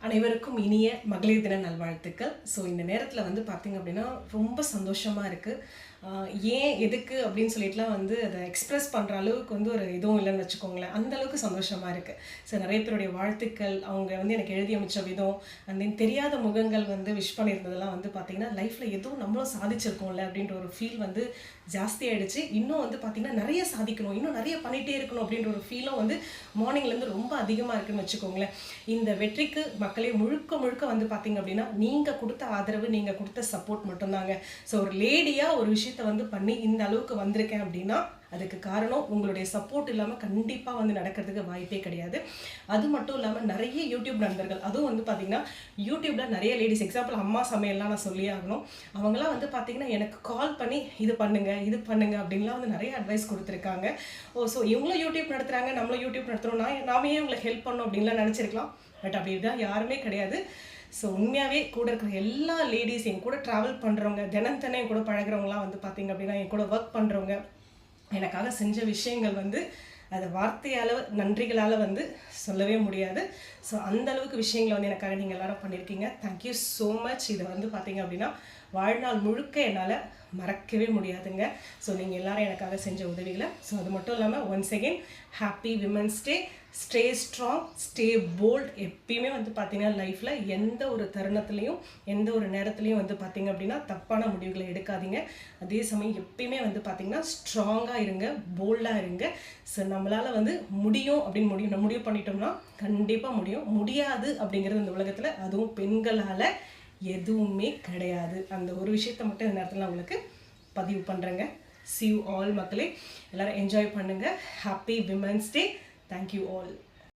அனைவருக்கும் இனிய மகளிர் தின நல்வாழ்த்துக்கள். ஸோ இந்த நேரத்தில் வந்து பார்த்திங்க அப்படின்னா ரொம்ப சந்தோஷமாக இருக்குது. ஏன் எதுக்கு அப்படின்னு சொல்லிட்டுலாம் வந்து அதை எக்ஸ்ப்ரெஸ் பண்ணுற அளவுக்கு வந்து ஒரு இதுவும் இல்லைன்னு வச்சுக்கோங்களேன். அந்த அளவுக்கு சந்தோஷமாக இருக்குது. ஸோ நிறைய பேருடைய வாழ்த்துக்கள், அவங்க வந்து எனக்கு எழுதி அமைச்ச விதம், அந்த தெரியாத முகங்கள் வந்து விஷ் பண்ணியிருந்ததெல்லாம் வந்து பார்த்திங்கன்னா லைஃப்பில் எதுவும் நம்மளும் சாதிச்சிருக்கோம்ல அப்படின்ற ஒரு ஃபீல் வந்து ஜாஸ்தியாகிடுச்சு. இன்னும் வந்து பார்த்திங்கன்னா நிறைய சாதிக்கணும், இன்னும் நிறைய பண்ணிகிட்டே இருக்கணும் அப்படின்ற ஒரு ஃபீலும் வந்து மார்னிங்லேருந்து ரொம்ப அதிகமாக இருக்குதுன்னு வச்சுக்கோங்களேன். இந்த வெற்றிக்கு மக்களே முழுக்க முழுக்க வந்து பார்த்திங்க அப்படின்னா நீங்கள் கொடுத்த ஆதரவு, நீங்கள் கொடுத்த சப்போர்ட் மட்டும்தாங்க. ஸோ ஒரு லேடியாக ஒரு விஷயத்தை வந்து பண்ணி இந்த அளவுக்கு வந்திருக்கேன் அப்படின்னா அதுக்கு காரணம் உங்களுடைய சப்போர்ட் இல்லாமல் கண்டிப்பாக வந்து நடக்கிறதுக்கு வாய்ப்பே கிடையாது. அது மட்டும் இல்லாமல் நிறைய யூடியூப் நண்பர்கள், அதுவும் வந்து பார்த்திங்கன்னா யூடியூப்பில் நிறைய லேடிஸ், எக்ஸாம்பிள் அம்மா சமையல்லாம் நான் சொல்லி ஆகணும். அவங்களாம் வந்து பார்த்திங்கன்னா எனக்கு கால் பண்ணி இது பண்ணுங்க அப்படின்லாம் வந்து நிறைய அட்வைஸ் கொடுத்துருக்காங்க. ஸோ இவங்களும் யூடியூப் நடத்துகிறாங்க, நம்மளும் யூடியூப் நடத்துகிறோம், நாமே உங்களுக்கு ஹெல்ப் பண்ணோம் அப்படின்லாம் நினச்சிருக்கலாம். பட் அப்படி தான் யாருமே கிடையாது. ஸோ உண்மையாகவே கூட இருக்கிற எல்லா லேடிஸ், என் கூட ட்ராவல் பண்ணுறவங்க, தினம் என் கூட பழகிறவங்களாம் வந்து பார்த்திங்க அப்படின்னா என் கூட ஒர்க் பண்ணுறவங்க, எனக்காக செஞ்ச விஷயங்கள் வந்து அதை வார்த்தையால், நன்றிகளால் வந்து சொல்லவே முடியாது. ஸோ அந்த அளவுக்கு விஷயங்களை வந்து எனக்காக நீங்கள் எல்லாரும் பண்ணியிருக்கீங்க. Thank you so much. இதை வந்து பார்த்திங்க அப்படின்னா வாழ்நாள் முழுக்க என்னால் மறக்கவே முடியாதுங்க. ஸோ நீங்கள் எல்லாரும் எனக்காக செஞ்ச உதவிகளை. ஸோ அது மட்டும் இல்லாமல் once again happy women's day. Stay strong, stay bold. எப்பயுமே வந்து பார்த்திங்கன்னா லைஃப்பில் எந்த ஒரு தருணத்துலேயும் எந்த ஒரு நேரத்துலையும் வந்து பார்த்திங்க அப்படின்னா தப்பான முடிவுகளை எடுக்காதீங்க. அதே சமயம் எப்பயுமே வந்து பார்த்திங்கன்னா ஸ்ட்ராங்காக இருங்க, போல்டாக இருங்க. ஸோ நம்மளால் வந்து முடியும் அப்படின்னு முடிவு பண்ணிட்டோம்னா கண்டிப்பாக முடியும். முடியாது அப்படிங்கிறது இந்த உலகத்தில், அதுவும் பெண்களால் எதுவுமே கிடையாது. அந்த ஒரு விஷயத்தை மட்டும் இந்த நேரத்தில் நான் உங்களுக்கு பதிவு பண்ணுறேங்க. See you all மக்களே. எல்லாரும் என்ஜாய் பண்ணுங்கள். Happy women's day. Thank you all.